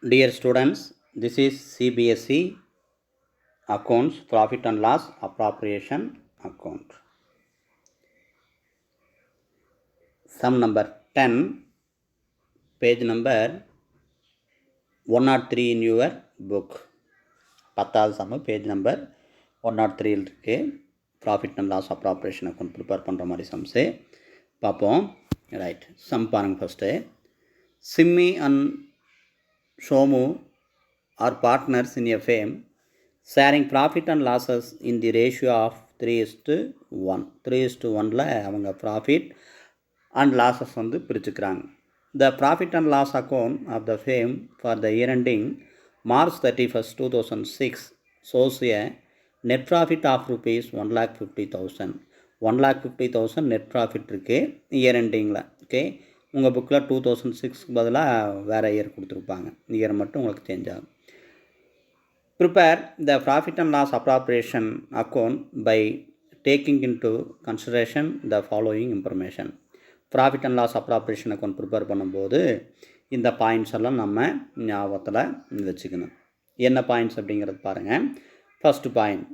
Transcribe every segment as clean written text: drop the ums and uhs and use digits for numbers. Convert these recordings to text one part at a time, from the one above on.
Dear students, this is CBSE Accounts Profit and Loss Appropriation Account. Sum number 10, page number 103 in your book. 10th sum, page number 103 இருக்கு. Profit and Loss Appropriation Account prepare பண்ணுற மாதிரி sums பார்ப்போம். Right, some பாருங்க. First, Simmi and Shomu are partners in a firm, sharing profit and losses in the ratio of 3:1. 3:1ல அவங்க profit and losses வந்து பிரிச்சுக்கிறாங்க. The profit and loss account of the firm for the year ending March 31st, 2006 shows a net profit of rupees 1,50,000. 1,50,000 net profit இருக்குது year எண்டிங்கில். Okay, உங்கள் புக்கில் 2006க்கு பதிலாக வேறு year கொடுத்துருப்பாங்க. Year மட்டும் உங்களுக்கு சேஞ்ச் ஆகும். Prepare the profit and loss appropriation account by taking into consideration the following information. Profit and loss appropriation account prepare பண்ணும்போது இந்த பாயிண்ட்ஸ் எல்லாம் நம்ம ஞாபகத்தில் வச்சுக்கணும். என்ன பாயிண்ட்ஸ் அப்படிங்கிறது பாருங்கள். First point,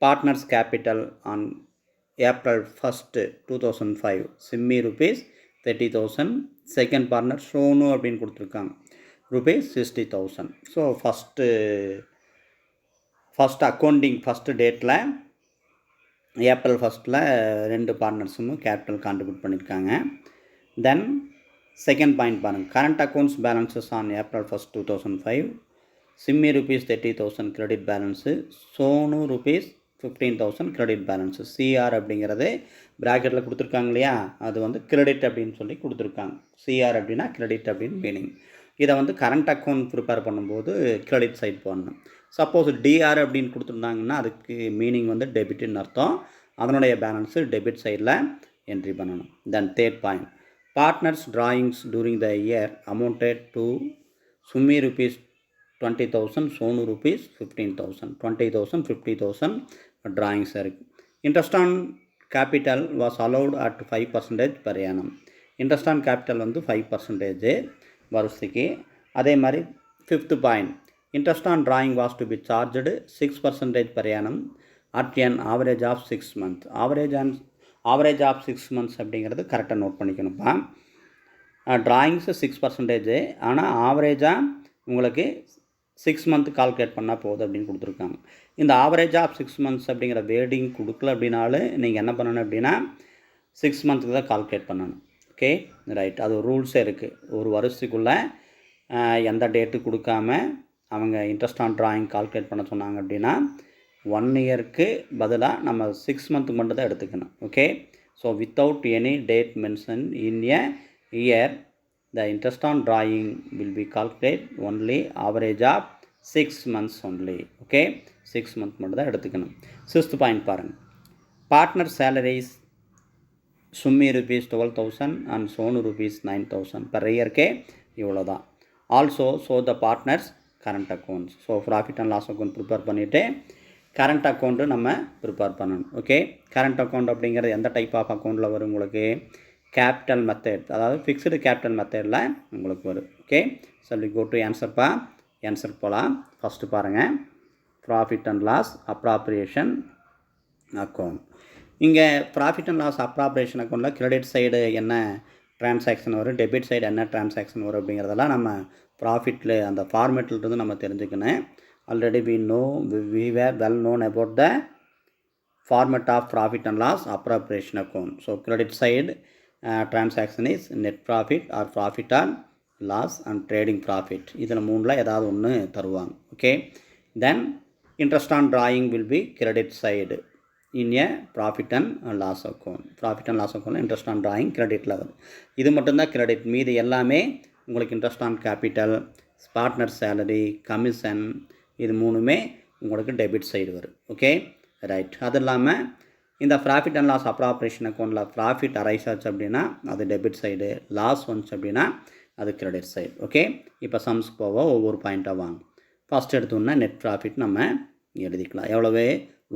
partners capital on April 1st, 2005 Simmi rupees 30,000. Second partner Sonu அப்படின்னு கொடுத்துருக்காங்க rupees 60,000. So first accounting first டேட்டில் April 1st ரெண்டு பார்ட்னர்ஸும் கேபிட்டல் கான்ட்ரிபியூட் பண்ணியிருக்காங்க. தென் செகண்ட் பாயிண்ட் பாருங்கள், current accounts balances on April 1st, 2005 Simmi rupees 30,000 credit balance, Sonu rupees 15,000 credit balance. CR அப்படிங்கிறது ப்ராக்கெட்டில் கொடுத்துருக்காங்க இல்லையா, அது வந்து கிரெடிட் அப்படின்னு சொல்லி கொடுத்துருக்காங்க. சிஆர் அப்படின்னா கிரெடிட் அப்படின்னு மீனிங். இதை வந்து கரண்ட் அக்கௌண்ட் ப்ரிப்பேர் பண்ணும்போது கிரெடிட் சைட் போடணும். சப்போஸ் டிஆர் அப்படின்னு கொடுத்துருந்தாங்கன்னா அதுக்கு மீனிங் வந்து டெபிட்னு அர்த்தம். அதனுடைய பேலன்ஸு டெபிட் சைடில் என்ட்ரி பண்ணணும். Then third point, partners drawings during the year amounted to Simmi rupees 20,000, Sonu rupees 15,000. 20,000, 50,000 drawings இருக்குது. Interest on capital was allowed at 5% per annum. Interest on capital வந்து 5% வருஷத்துக்கு. அதே மாதிரி fifth point, interest on drawing was to be charged 6% per annum at an average of 6 months. Average of 6 months அப்படிங்கிறது கரெக்டாக note பண்ணிக்கணும்ப்பா. Drawings 6%, ஆனால் ஆவரேஜாக உங்களுக்கு 6 month calculate பண்ணால் போதும் அப்படின்னு கொடுத்துருக்காங்க. இந்த ஆவரேஜ் ஆஃப் 6 months அப்படிங்கிற வேர்டிங் கொடுக்கல அப்படின்னாலும் நீங்கள் என்ன பண்ணணும் அப்படின்னா 6 monthக்கு தான் கால்குலேட் பண்ணணும். ஓகே, ரைட், அது ரூல்ஸே இருக்குது. ஒரு வருஷத்துக்குள்ளே எந்த டேட்டு கொடுக்காம அவங்க இன்ட்ரெஸ்ட் ஆன் டிராயிங் கால்குலேட் பண்ண சொன்னாங்க அப்படின்னா 1 இயருக்கு பதிலாக நம்ம 6 month மட்டும் தான் எடுத்துக்கணும். Okay, so without any date mention in a year the interest on drawing will be calculated only average of 6 months only. Okay, 6 month மட்டும் தான் எடுத்துக்கணும். சிக்ஸ்த் பாயிண்ட் பாருங்கள், partner salaries Simmi rupees 12,000 and Sonu rupees 9,000 per இயர்க்கே இவ்வளோ தான். Also so the partners current accounts. So profit and loss account prepare பண்ணிவிட்டு current account நம்ம prepare பண்ணணும். ஓகே, கரண்ட் அக்கௌண்ட் அப்படிங்கிறது எந்த டைப் ஆஃப் அக்கௌண்ட்டில் வரும் உங்களுக்கு? கேபிட்டல் மெத்தட், அதாவது ஃபிக்ஸ்டு கேபிட்டல் மெத்தடில் உங்களுக்கு வரும். Okay, so we go to ஆன்சர்ப்பா. ஆன்சர் போகலாம். ஃபஸ்ட்டு பாருங்கள், profit and loss appropriation account. இங்கே ப்ராஃபிட் அண்ட் லாஸ் அப்ராப்ரியேஷன் அக்கௌண்ட்டில் கிரெடிட் சைடு என்ன ட்ரான்சாக்ஷன் வரும், டெபிட் சைடு என்ன ட்ரான்சாக்ஷன் வரும் அப்படிங்கிறதெல்லாம் நம்ம ப்ராஃபிட்டில் அந்த ஃபார்மேட்டிலிருந்து நம்ம தெரிஞ்சுக்கணும். Already we were well known about the format of profit and loss appropriation account. So credit side transaction is net profit or profit or loss and trading profit. இதில் மூணில் ஏதாவது ஒன்று தருவாங்க. Okay, then interest on drawing will be credit side in a profit and loss account. Profit and loss account interest on drawing கிரெடிட்டில் வரும். இது மட்டும்தான் credit. மீது எல்லாமே உங்களுக்கு interest on capital, partner salary, commission, இது மூணுமே உங்களுக்கு டெபிட் சைடு வரும். Okay, right. அது இல்லாமல் இந்த ப்ராஃபிட் அண்ட் லாஸ் அப்ராப்ரியேஷன் அக்கௌண்ட்டில் ப்ராஃபிட் அரைஸ் ஆச்சு அப்படின்னா அது டெபிட் சைடு, லாஸ் வந்துச்சு அப்படின்னா அது கிரெடிட் சைடு. ஓகே, இப்போ சம்ஸ் போவோம், ஒவ்வொரு பாயிண்ட்டாக வாங்க. ஃபஸ்ட் எடுத்தோன்னா நெட் ப்ராஃபிட் நம்ம எழுதிக்கலாம். எவ்வளவு?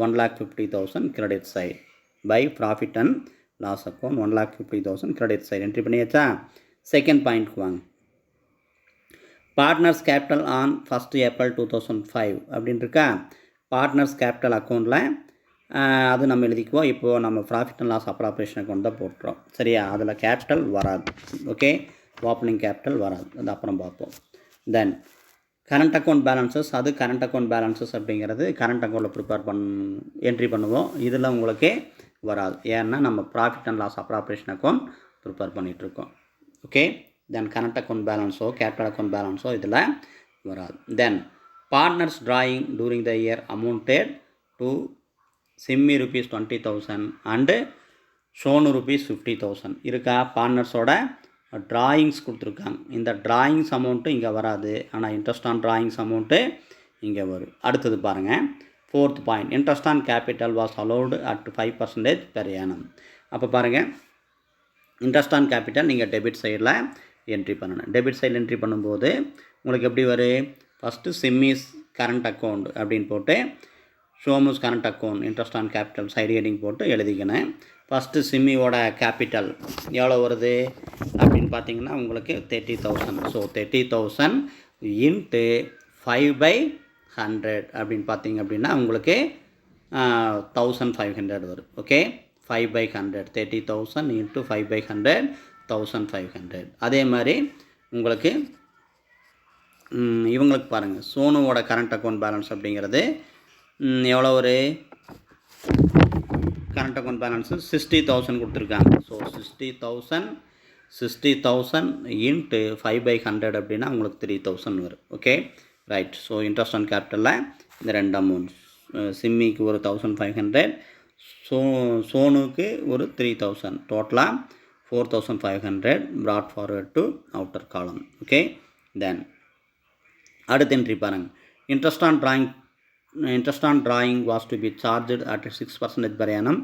1,50,000 credit side by profit and loss account 1,50,000 credit side entry பண்ணியாச்சா? செகண்ட் பாயிண்ட்க்கு வாங்க. Partners capital on 1st April 2005 அப்படின்னு இருக்கா. பார்ட்னர்ஸ் கேபிட்டல் அக்கௌண்ட்டில் அது நம்ம எழுதிக்குவோம். இப்போது நம்ம profit and loss appropriation account தான் போட்டுறோம். சரியா, அதில் கேபிட்டல் வராது. ஓகே, ஓப்பனிங் கேபிட்டல் வராது, அது அப்புறம் பார்ப்போம். தென் கரண்ட் அக்கௌண்ட் பேலன்சஸ், அது கரண்ட் அக்கௌண்ட் பேலன்சஸ் அப்படிங்கிறது கரண்ட் அக்கௌண்ட்டில் என்ட்ரி பண்ணுவோம். இதில் உங்களுக்கு வராது, ஏன்னா நம்ம profit and loss appropriation account prepare பண்ணிகிட்ருக்கோம். ஓகே, தென் கரண்ட் அக்கௌண்ட் பேலன்ஸோ கேபிட்டல் அக்கௌண்ட் பேலன்ஸோ இதில் வராது. Then partners drawing during the year amounted to Simmi rupees 20,000 and Shonu rupees 50,000 இருக்கா. பார்ட்னர்ஸோட ட்ராயிங்ஸ் கொடுத்துருக்காங்க. இந்த ட்ராயிங்ஸ் அமௌண்ட்டு இங்கே வராது, ஆனால் இன்ட்ரெஸ்ட் ஆன் ட்ராயிங்ஸ் அமௌண்ட்டு இங்கே வரும். அடுத்தது பாருங்கள், 4th point, interest on capital was allowed at 5% per annum. அப்போ பாருங்கள், இன்ட்ரெஸ்ட் ஆன் கேபிட்டல் நீங்கள் டெபிட் சைடில் என்ட்ரி பண்ணணும். டெபிட் சைடில் என்ட்ரி பண்ணும்போது உங்களுக்கு எப்படி வரும், ஃபஸ்ட்டு சிம்மிஸ் கரண்ட் அக்கௌண்ட் அப்படின்னு போட்டு ஷோமூஸ் current account interest on capital side heading போட்டு எழுதிக்கணும். ஃபஸ்ட்டு சிம்மியோட கேபிட்டல் எவ்வளோ வருது அப்படின்னு பார்த்தீங்கன்னா உங்களுக்கு 30,000. ஸோ 30,000 இன்ட்டு 5/100 அப்படின்னு பார்த்தீங்க அப்படின்னா உங்களுக்கு 1,500 வரும். Okay, 5/100, 30,000 into 5/100 1,500. அதே மாதிரி உங்களுக்கு இவங்களுக்கு பாருங்கள், சோனுவோட கரண்ட் அக்கௌண்ட் பேலன்ஸ் அப்படிங்கிறது எவ்வளோ ஒரு கரண்ட் அக்கௌண்ட் பேலன்ஸு 60,000 கொடுத்துருக்காங்க. ஸோ 60,000 இன்ட்டு 5/100 அப்படின்னா உங்களுக்கு 3,000 வரும். Okay, right. So interest on கேபிட்டலில் இந்த ரெண்டு அமௌண்ட், சிம்மிக்கு ஒரு 1,500, சோனுக்கு ஒரு 3,000, டோட்டலாக 4,500 brought forward to outer column. Okay, then அடுத்த என்ட்ரி பாருங்கள், interest on drawing was to be charged at 6% per annum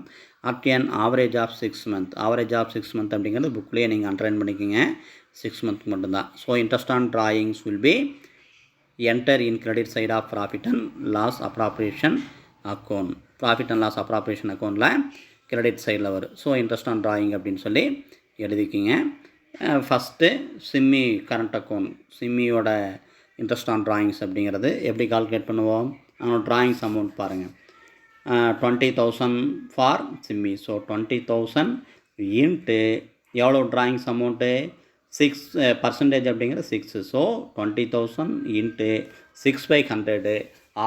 at an average of 6 months. average of 6 months அப்படிங்கிறது புக்லேயே நீங்கள் அண்டர்லைன் பண்ணிக்கிங்க, 6 month மட்டும்தான். So interest on drawings will be enter in credit side of profit and loss appropriation account. profit and loss appropriation accountல credit சைடில் வரும். So interest on drawing அப்படின்னு சொல்லி எழுதிக்கிங்க. ஃபஸ்ட்டு சிம்மி கரண்ட் அக்கௌண்ட், சிம்மியோட இன்ட்ரெஸ்ட் ஆன் drawings அப்படிங்கிறது எப்படி calculate பண்ணுவோம், அவனோட ட்ராயிங்ஸ் அமௌண்ட் பாருங்கள், 20,000 ஃபார் சிம்மி. ஸோ 20,000 இன்ட்டு எவ்வளோ ட்ராயிங்ஸ் அமௌண்ட்டு 6% அப்படிங்கிறது 6. ஸோ 20,000 இன்ட்டு 6/100,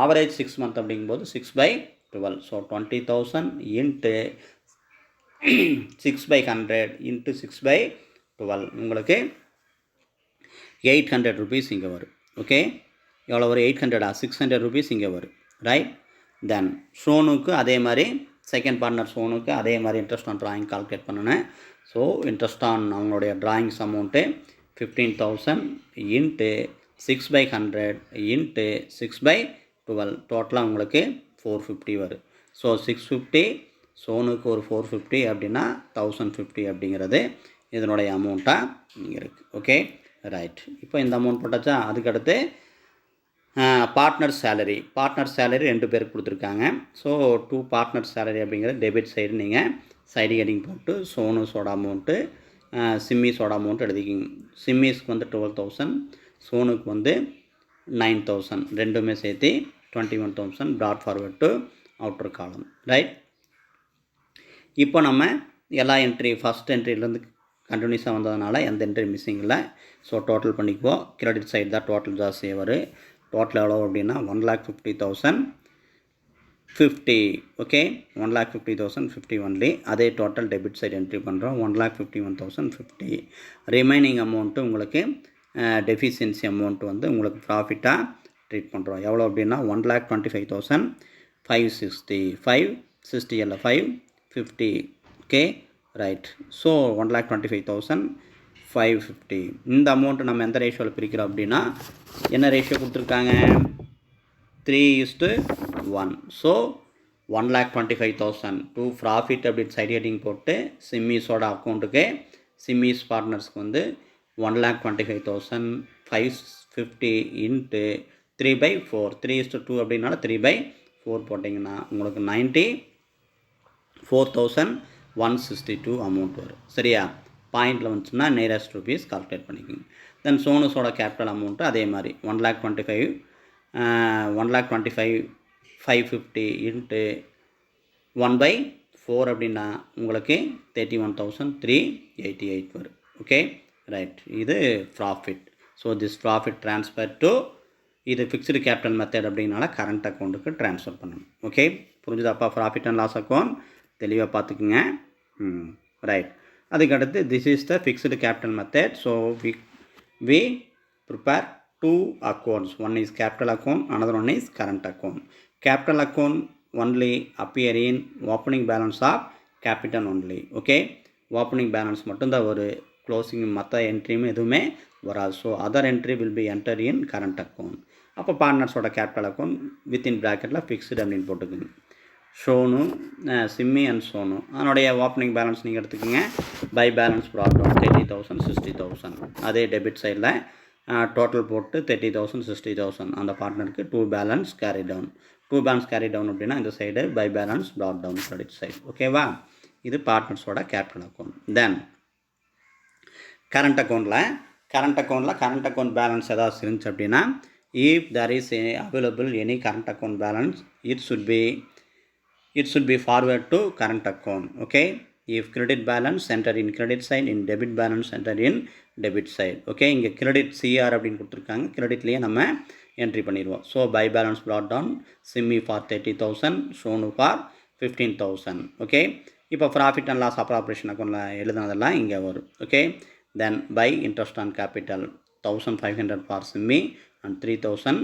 ஆவரேஜ் 6 month அப்படிங்கும்போது 6/12. ஸோ 20,000 இன்ட்டு 6/100 இன்ட்டு 6/12 உங்களுக்கு 800 rupees இங்கே வரும். ஓகே, எவ்வளோ வரும், 800 600 rupees இங்கே வரும். ரைட். தென் ஷோனுக்கு அதே மாதிரி, செகண்ட் பார்ட்னர் ஷோனுக்கு அதே மாதிரி இன்ட்ரெஸ்ட் ஆன் ட்ராயிங் கால்குலேட் பண்ணணும். ஸோ இன்ட்ரெஸ்ட் ஆன் அவங்களுடைய ட்ராயிங்ஸ் அமௌண்ட்டு 15,000 இன்ட்டு 6/100 இன்ட்டு 6/12, டோட்டலாக உங்களுக்கு 450 வரும். ஸோ 650, ஷோனுக்கு ஒரு 450 அப்படின்னா 1,050 அப்படிங்கிறது இதனுடைய அமௌண்ட்டாக இருக்குது. Okay, right. இப்போ இந்த அமௌண்ட் போட்டாச்சா. அதுக்கடுத்து பார்ட்னர் சேலரி, பார்ட்னர் சேலரி 2 பேருக்கு கொடுத்துருக்காங்க. ஸோ 2 பார்ட்னர் சேலரி அப்படிங்கிற டெபிட் சைடு நீங்கள் சைடு ஹெட்டிங் போட்டு சோனுஸோட அமௌண்ட்டு சிம்மிஸோட அமௌண்ட் எழுதிக்கிங்க. சிம்மிஸ்க்கு வந்து 12,000, சோனுக்கு வந்து 9,000, ரெண்டுமே சேர்த்து 21,000 brought forward to outer column. Right. இப்போ நம்ம எல்லா என்ட்ரி ஃபஸ்ட் என்ட்ரிலேருந்து கண்டினியூஸாக வந்ததுனால எந்த என்ட்ரி மிஸ்ஸிங் இல்லை. ஸோ டோட்டல் பண்ணிக்குவோம். கிரெடிட் சைடு தான் டோட்டல் ஜாஸ்தியாக வரும். டோட்டல் எவ்வளோ அப்படின்னா 1,50,050. Okay, 1,50,050 only. அதே டோட்டல் டெபிட் சைடு என்ட்ரி பண்ணுறோம், 1,51,050. ரிமைனிங் அமௌண்ட்டு உங்களுக்கு டெஃபிஷியன்சி அமௌண்ட்டு வந்து உங்களுக்கு ப்ராஃபிட்டாக ட்ரீட் பண்ணுறோம். எவ்வளோ அப்படின்னா 1,25,560, 560 இல்லை 550. Okay, right. ஸோ 1,25,550. இந்த அமௌண்ட்டு நம்ம எந்த ரேஷியோவில் பிரிக்கிறோம் அப்படின்னா, என்ன ரேஷியோ கொடுத்துருக்காங்க, 3:1. ஸோ 1,25,000 டூ ப்ராஃபிட் அப்படின்னு சைட் ஹெட்டிங் போட்டு சிம்மிஸோட அக்கௌண்ட்டுக்கு, சிம்மிஸ் பார்ட்னர்ஸ்க்கு வந்து 1,25,550 இன்ட்டு 3/4, 3:2 அப்படின்னால 3/4 போட்டிங்கன்னா உங்களுக்கு 94,162 அமௌண்ட் வரும். சரியா, பாயிண்டில் வந்துச்சுன்னா நியரஸ்ட் ருபீஸ் கால்குலேட் பண்ணிக்கோங்க. தென் சோனுஸோட கேபிட்டல் அமௌண்ட்டு அதே மாதிரி 1,25,550 இன்ட்டு 1/4 அப்படின்னா உங்களுக்கு 31,388 வரும். ஓகே ரைட், இது profit. So this profit transfer to இது ஃபிக்ஸ்டு கேபிட்டல் மெத்தட் அப்படின்னால கரண்ட் அக்கௌண்ட்டுக்கு ட்ரான்ஸ்ஃபர் பண்ணணும். ஓகே புரிஞ்சுதாப்பா? ப்ராஃபிட் அண்ட் லாஸ் அக்கௌண்ட் தெளிவாக பார்த்துக்குங்க. ரைட், அதுக்கடுத்து this is the fixed capital method. So we prepare two accounts. One is capital account, another one is current account. Capital account only appear in opening balance of capital only. Okay, opening balance மட்டும்தான் ஒரு closing மற்ற என்ட்ரியும் எதுவுமே வராது. So other entry will be enter in current account. அப்போ பார்ட்னர்ஸோட capital account within ப்ராக்கெட்டில் fixed அப்படின்னு போட்டுக்குங்க. ஷோனு Simmi and Sonu அதனுடைய ஓப்பனிங் பேலன்ஸ் நீங்கள் எடுத்துக்கோங்க. By balance brought down 30,000 60,000. அதே டெபிட் சைடில் டோட்டல் போட்டு 30,000 60,000 அந்த பார்ட்னருக்கு டூ பேலன்ஸ் கேரி டவுன் அப்படின்னா இந்த side by balance brought down credit side. ஓகேவா? இது பார்ட்னர்ஸோட capital account. Then current account balance ஏதாவது இருந்துச்சு அப்படின்னா if there is available any current account balance it should be forward to current account. Okay, if credit balance enter in credit side, in debit balance enter in debit side. Okay, இங்கே credit CR அப்படின்னு கொடுத்துருக்காங்க, கிரெடிட்லேயே நம்ம entry பண்ணிடுவோம். So by balance brought down Simmi for 30,000, Shonu for 15,000. Okay, இப்போ profit and loss appropriation அக்கௌண்ட்டில் எழுதுனதெல்லாம் இங்கே வரும். Okay, then by interest on capital 1,500 for Simmi and 3,000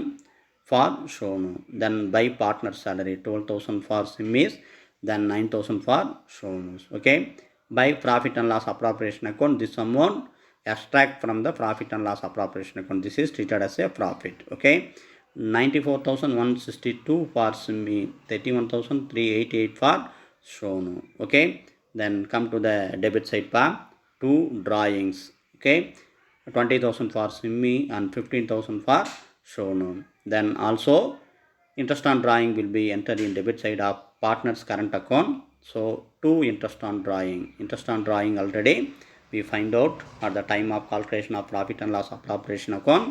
for Shonu. Then by partner salary 12,000 for Simmis, then 9,000 for Shonus. Okay, by profit and loss appropriation account, this amount extract from the profit and loss appropriation account. This is treated as a profit. Okay, 94,162 for Simmi, 31,388 for Shonu. Okay, then come to the debit side part, two drawings. Okay, 20,000 for Simmi and 15,000 for Shonu. Then also interest on drawing will be entered in debit side of partner's current account. So two interest on drawing already we find out at the time of calculation of profit and loss appropriation account.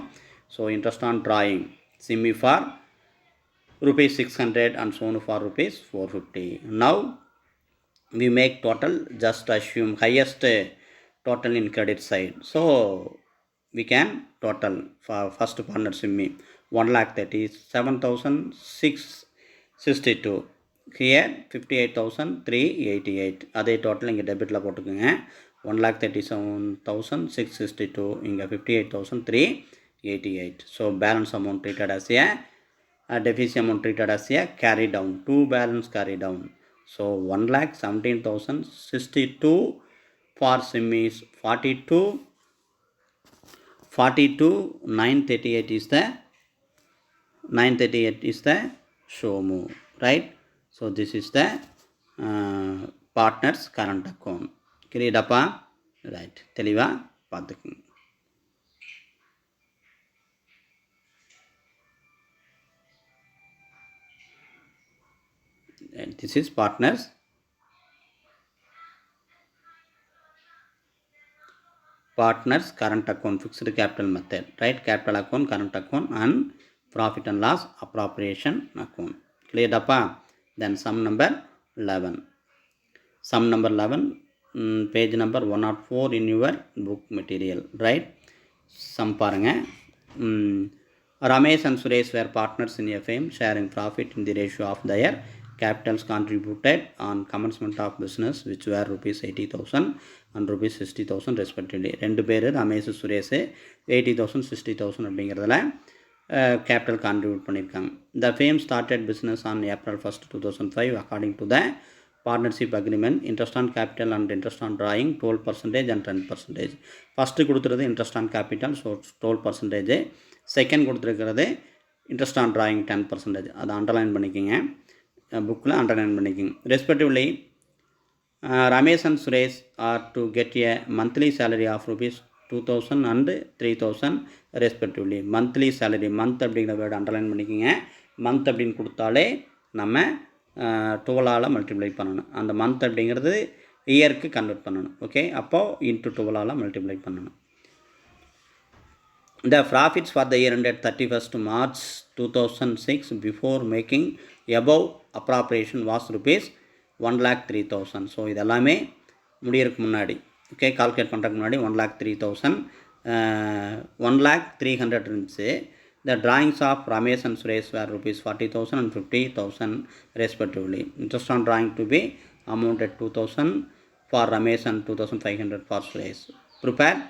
So interest on drawing Simmi for rupees 600 and Sonu for rupees 450. Now we make total, just assume highest total in credit side. So we can total for first partner Simmi 1,37,662. Here 58,388. அதே total இங்கே டெபிட்டில் போட்டுக்கோங்க. 1,37,662 இங்கே 58,388. So balance amount treated as a deficit amount treated as a carry down, two balance carry down. So 1,17,062 for Simmi is 42,938 is the Shomu, right? So this is the partner's current account. கிரியடப்பா? Right, தெளிவாக பார்த்துக்குங்க. This is partner's current account, fixed capital method, right? Capital account, current account and profit and loss appropriation account. Clear up? Then sum number 11, page number 104 in your book material, right? Sum paranga. Ramesh and Suresh were partners in a firm, sharing profit in the ratio of their capitals contributed on commencement of business, which were rupees 80,000 and rupees 60,000 respectively. ரெண்டு பேர் ரமேஷ் சுரேஷ் 80,000 60,000 அப்படிங்கிறதுல capital contribute பண்ணியிருக்காங்க. The firm started business on April 1, 2005 according to the partnership agreement. Interest on capital and interest on drawing 12% and 10%. First கொடுத்துறது interest on capital, so 12%. Second கொடுத்துருக்கிறது interest on drawing 10%. அதை underline பண்ணிக்கோங்க, புக்கில் underline பண்ணிக்கோங்க. Respectively Ramesh and Suresh are to get a monthly salary of rupees 2,000 and 3,000 respectively. Monthly salary, month அப்படிங்கிற word underline பண்ணிக்கோங்க. Month அப்படின்னு கொடுத்தாலே நம்ம 12ஆல் மல்டிப்ளை பண்ணணும். அந்த மந்த் அப்படிங்கிறது இயருக்கு கன்வெர்ட் பண்ணணும். ஓகே, அப்போது இன்ட்டு 12ஆல் மல்டிப்ளை பண்ணணும். The profits for the year ended 31st March 2006 before making above appropriation was rupees 1,03,000. So இதெல்லாமே முடியறதுக்கு முன்னாடி, ஓகே, கால்குலேட் பண்ணுறதுக்கு முன்னாடி 1,03,000 1,03,000 இருந்துச்சு. The drawings of Ramesh and Suresh were rupees 40,000 and 50,000 respectively. Interest on drawing to be amounted 2,000 for Ramesh and 2,500 for Suresh. Prepare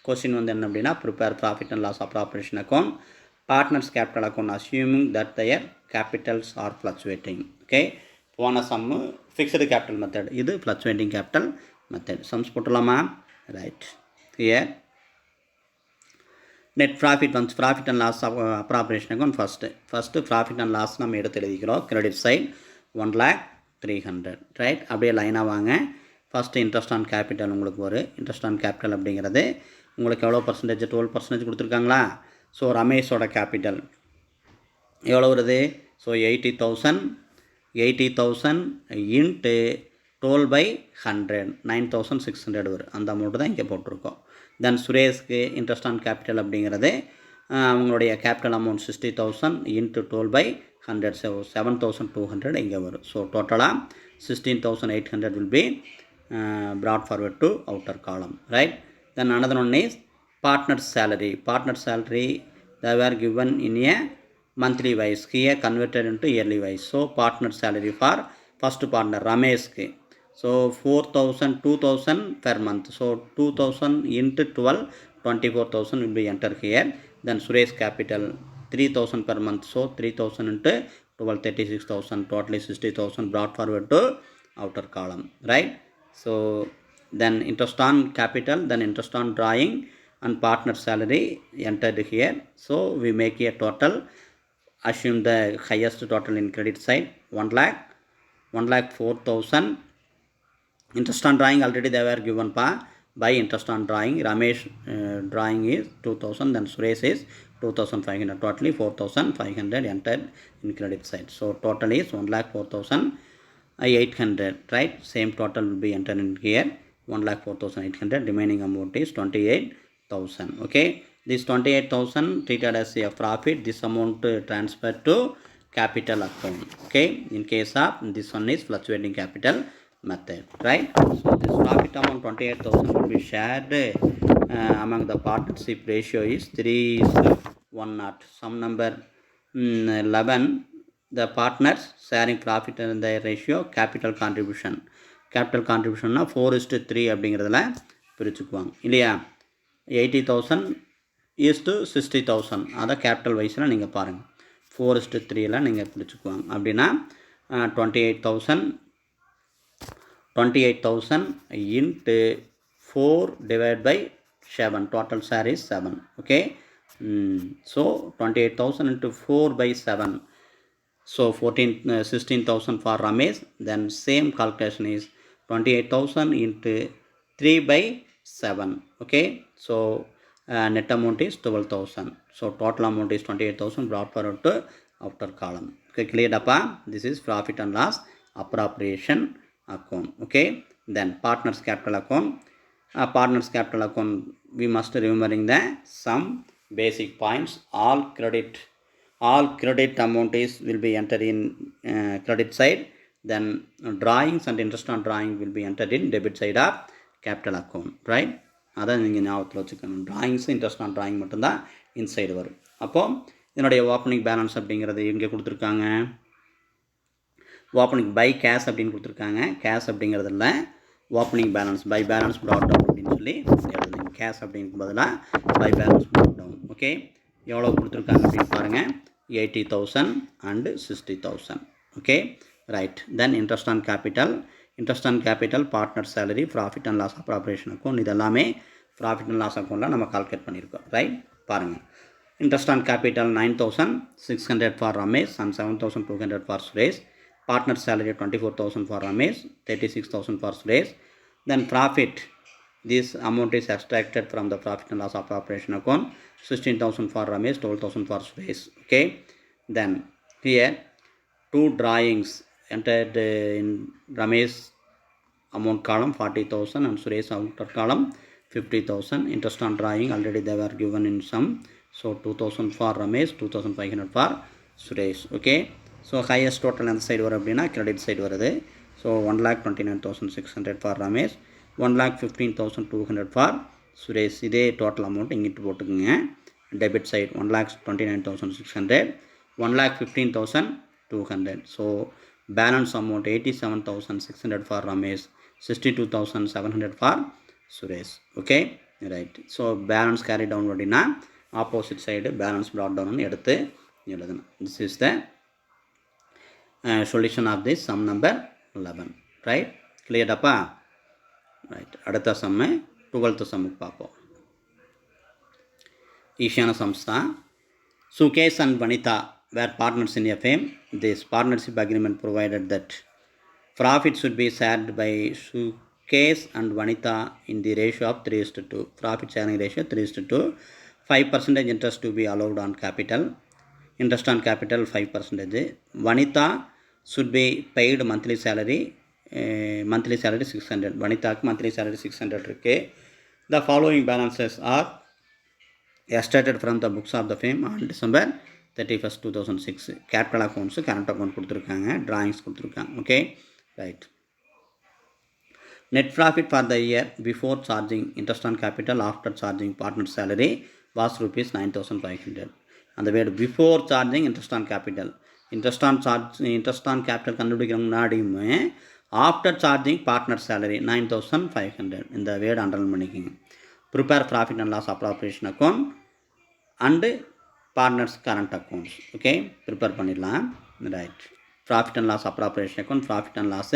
question வந்து என்ன அப்படின்னா, prepare profit and loss appropriation account, partners capital account assuming that their capitals are fluctuating. Okay, போன sum fixed capital method, இது fluctuating capital method. Sums போட்டுடலாமா? Right. Here net profit வந்து profit and loss appropriation account first profit and loss நம்ம எடுத்து எழுதிக்கிறோம். Credit side 1,03,000. Right, அப்படியே லைனாக வாங்க. ஃபஸ்ட்டு இன்ட்ரெஸ்ட் ஆன் கேபிட்டல் உங்களுக்கு வரும். இன்ட்ரெஸ்ட் ஆன் கேபிட்டல் அப்படிங்கிறது உங்களுக்கு எவ்வளோ பர்சன்டேஜ்? 12% கொடுத்துருக்காங்களா? ஸோ ரமேஷோட கேபிட்டல் எவ்வளோ வருது? ஸோ 80,000 இன்ட்டு 12/100 9,600 வரும். அந்த அமௌண்ட்டு தான் இங்கே போட்டிருக்கோம். தென் சுரேஷ்க்கு இன்ட்ரெஸ்ட் ஆன் கேபிட்டல் அப்படிங்கிறது அவங்களுடைய கேபிட்டல் அமௌண்ட் 60,000 இன்ட்டு 12/100 7,200 இங்கே வரும். ஸோ டோட்டலாக 16,800 will be brought forward to outer column, right? Then another one is partner's salary. Partner's salary, they were given in a monthly wise, here converted into yearly wise. So partner's salary for first partner Ramesh, so 4,000 2,000 per month, so 2,000 into 12 24,000 will be entered here. Then Suresh capital 3,000 per month, so 3,000 into 12 36,000, totally 60,000 brought forward to outer column, right? So then interest on capital, then interest on drawing and partner salary entered here. So we make a total, assume the highest total in credit side 1,04,000. Interest on drawing already they were given by interest on drawing. Ramesh drawing is 2,000, then Suresh is 2,500, totally 4,500 entered in credit side. So total is 1,04,800, right? Same total will be entered in here, 1,04,800. Remaining amount is 28,000. Okay, this 28,000 treated as a profit. This amount transferred to capital account. Okay, in case of this one is fluctuating capital method, right? So this profit amount 28,000 will be shared among the partnership. Ratio is 3:1. Sum number 11. The partners sharing profit and the ratio capital contribution. Capital contribution 4:3 அப்படிங்கிறதுல பிரிச்சுக்குவாங்க இல்லையா? 80,000 is to 60,000, அதை capital வைஸில் நீங்கள் பாருங்கள். 4:3 நீங்கள் பிரிச்சுக்குவாங்க. அப்படின்னா 28,000 into 4 divided by 7, total share is 7. Okay, so 28,000 into 4 by 7, so 16,000 for Ramesh. Then same calculation is 28,000 into 3 by 7. Okay, so net amount is 12,000. So total amount is 28,000 brought forward to outer column. Okay, cleared up? This is profit and loss appropriation account. Okay, then partners capital account. Partners capital account, we must remembering the some basic points. All credit amount is will be entered in credit side. Then drawings and interest on drawing will be entered in debit side of capital account, right? அதான் நீங்கள் ஞாபகத்தில் வச்சுக்கணும். Drawings interest on drawing மட்டும்தான் inside வரும். அப்போது இதனுடைய opening balance அப்படிங்கிறது எங்கே கொடுத்துருக்காங்க? ஓப்பனிங் பை கேஷ் அப்படின்னு கொடுத்துருக்காங்க. கேஷ் அப்படிங்கிறதுல opening balance by balance brought down அப்படின்னு சொல்லி எழுதுங்க. கேஷ் அப்படிங்கிறது பதிலாக by balance brought down. Okay, எவ்வளோ கொடுத்துருக்காங்க அப்படின்னு பாருங்கள், 80,000 and 60,000. Okay, right. Then interest on capital partner salary, profit and loss appropriation account, இதெல்லாமே ப்ராஃபிட் அண்ட் லாஸ் அக்கௌண்ட்டில் நம்ம கால்குலேட் பண்ணியிருக்கோம், ரைட்? பாருங்கள், interest on capital 9,600 for Ramesh and 7,200 for Suresh. Partner salary 24,000 for Ramesh, 36,000 for Suresh. Then profit, this amount is extracted from the profit and loss appropriation account, 16,000 for Ramesh, 12,000 for Suresh. Okay, then here two drawings entered in Ramesh amount column 40,000 and Suresh outer column 50,000. Interest on drawing already they were given in sum. So 2,000 for Ramesh, 2,500 for Suresh. Okay. So highest total on the side வரும் அப்படின்னா credit side வருது. So 1,29,600 for Ramesh, 1,15,200 for Suresh. இதே total amount இங்கிட்டு போட்டுக்குங்க. Debit side 1,29,600, 1,15,200. So balance amount 87,600 for Ramesh, 62,700 for Suresh. Okay, right. So balance carry down அப்படின்னா opposite side balance brought down எடுத்து எழுதணும். This is the solution of this sum number 11. Right, clear அப்பா? Right, அடுத்த sum 12th sum பார்ப்போம். ஈஸியான sums தான். Sukesh and Vanitha were partners in a firm. This partnership agreement provided that profit should be shared by Sukesh and Vanitha in the ratio of 3:2. Profit sharing ratio 3:2. 5% interest to be allowed on capital. Interest on capital 5%. Vanitha should be paid monthly salary. Monthly salary 600. Vanithaக்கு monthly salary 600 இருக்கு. The following balances are stated from the books of the firm on December 31st, 2006. Capital accounts, current account கொடுத்துருக்காங்க, drawings கொடுத்துருக்காங்க. Okay, right. Net profit for the year before charging interest on capital, after charging partner salary was rupees 9,500. அந்த word before charging interest on capital, interest on capital கண்டுபிடிக்கிற முன்னாடியுமே after charging partner salary 9,500. இந்த word underline பண்ணிக்கோங்க. Prepare profit and loss appropriation account and partners current accounts. Okay, prepare பண்ணிடலாம். Right, profit and loss appropriation account, profit and loss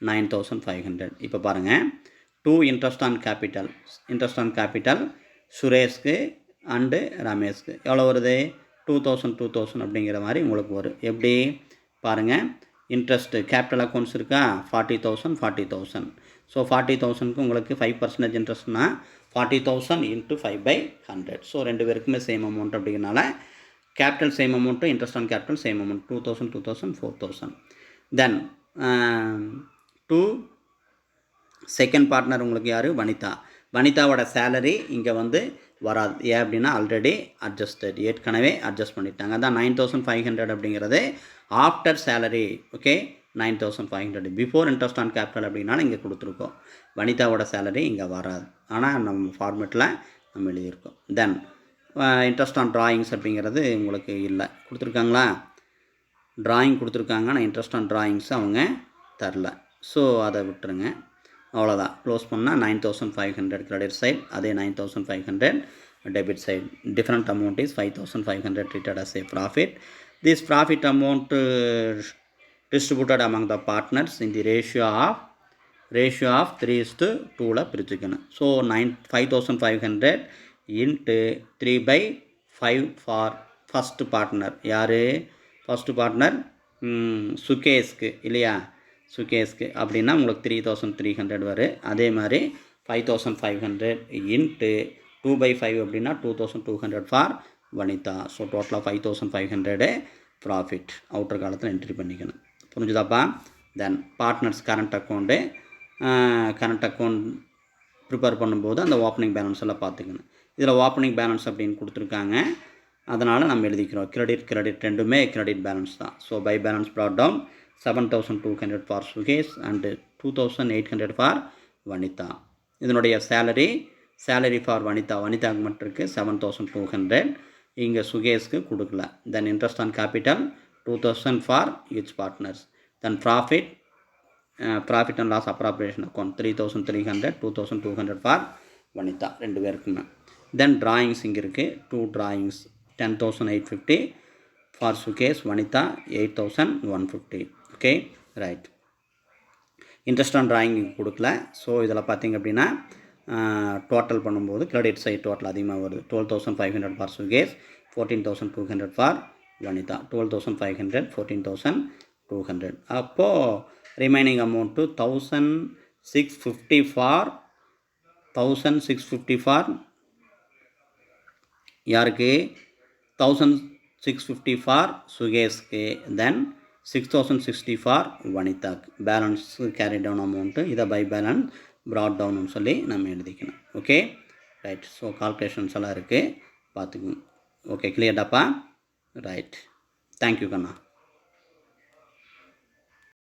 9,500. இப்போ பாருங்கள், 2 interest on capital சுரேஷ்க்கு and ரமேஷ்க்கு எவ்வளோ வருது? 2,000 அப்படிங்கிற மாதிரி உங்களுக்கு வரும். எப்படி பாருங்கள், இன்ட்ரெஸ்ட்டு கேபிட்டல் அக்கௌண்ட்ஸ் இருக்கா, 40,000. ஸோ 40,000க்கு உங்களுக்கு 5% இன்ட்ரெஸ்ட்னா 40,000 into 5/100. ஸோ ரெண்டு பேருக்குமே சேம் அமௌண்ட் அப்படிங்கிறனால capital same amount, interest on capital same amount 2,000, 4,000. Then to second partner உங்களுக்கு யார்? வனிதாவோட சேலரி இங்கே வந்து வராது. ஏன் அப்படின்னா ஆல்ரெடி அட்ஜஸ்டட், ஏற்கனவே அட்ஜஸ்ட் பண்ணிட்டாங்க. அதான் 9,500 அப்படிங்கிறது after salary. Okay, 9,500 before interest on capital அப்படின்னாலும் இங்கே கொடுத்துருக்கோம். வனிதாவோட சேலரி இங்கே வராது, ஆனால் நம்ம ஃபார்மேட்டில் நம்ம எழுதியிருக்கோம். தென் இன்ட்ரெஸ்ட் ஆன் ட்ராயிங்ஸ் அப்படிங்கிறது உங்களுக்கு இல்லை, கொடுத்துருக்காங்களா? ட்ராயிங் கொடுத்துருக்காங்க, ஆனால் இன்ட்ரெஸ்ட் ஆன் ட்ராயிங்ஸ் அவங்க தரல. ஸோ அதை விட்டுருங்க, அவ்வளோதான். க்ளோஸ் பண்ணால் 9,500 கிரெடிட் சைட், அதே 9,500 debit side. Different amount is 5,500 treated as a profit. This profit amount distributed among the partners in the ratio of 3:2 பிரிச்சுக்கணும். So 5,500 into 3/5 for first partner. யார் first partner? சுகேஷ்க்கு இல்லையா? சுகேஷ்க்கு அப்படின்னா உங்களுக்கு 3,300 வரும். அதே மாதிரி 5,500 into 2/5 அப்படின்னா 2,200 ஃபார் வனிதா. ஸோ டோட்டலாக 5,500 ப்ராஃபிட் அவுட்டர் காலத்தில் என்ட்ரி பண்ணிக்கணும். புரிஞ்சுதாப்பா? தென் பார்ட்னர்ஸ் கரண்ட் அக்கௌண்ட் ப்ரிப்பேர் பண்ணும்போது அந்த ஓப்பனிங் பேலன்ஸ் எல்லாம் பார்த்துக்கணும். இதில் ஓப்பனிங் பேலன்ஸ் அப்படின்னு கொடுத்துருக்காங்க, அதனால் நம்ம எழுதிக்கிறோம். கிரெடிட் ரெண்டுமே கிரெடிட் பேலன்ஸ் தான். So by balance brought down 7,200 for Sukesh and 2,800 for Vanitha. இதனுடைய சேலரி ஃபார் வனிதாவுக்கு மட்டும் இருக்குது 7,200, இங்கே சுகேஷ்க்கு கொடுக்கல. Then interest on capital 2,000 for each partners. Then profit and loss appropriation account 3,300, 2,200 for Vanitha ரெண்டு பேருக்குமே. தென் ட்ராயிங்ஸ் இங்கே இருக்குது, 2 drawings 10,850 for Sukesh, Vanitha 8,150. Okay, right. Interest on drawing கொடுக்கல. ஸோ இதில் பார்த்திங்க அப்படின்னா டோட்டல் பண்ணும்போது கிரெடிட் சைட் டோட்டல் அதிகமாக வருது. 12,500 ஃபார் சுகேஷ், 14,200 ஃபார் வனிதா. 12,500, 14,200. அப்போது ரிமைனிங் அமௌண்ட்டு 1,650 ஃபார் யாருக்கு? 1,650 ஃபார் சுகேஷ்க்கு. தென் 6060 ஃபார் வனிதாக்கு. பேலன்ஸ் கேரி டவுன் அமௌண்ட்டு இதை பை பேலன்ஸ் ப்ராட் டவுன்னு சொல்லி நம்ம எழுதிக்கணும். Okay right. ஸோ கால்குலேஷன்ஸ் எல்லாம் இருக்குது பார்த்துக்கோங்க. ஓகே கிளியர்டாப்பா? ரைட். தேங்க்யூ கண்ணா.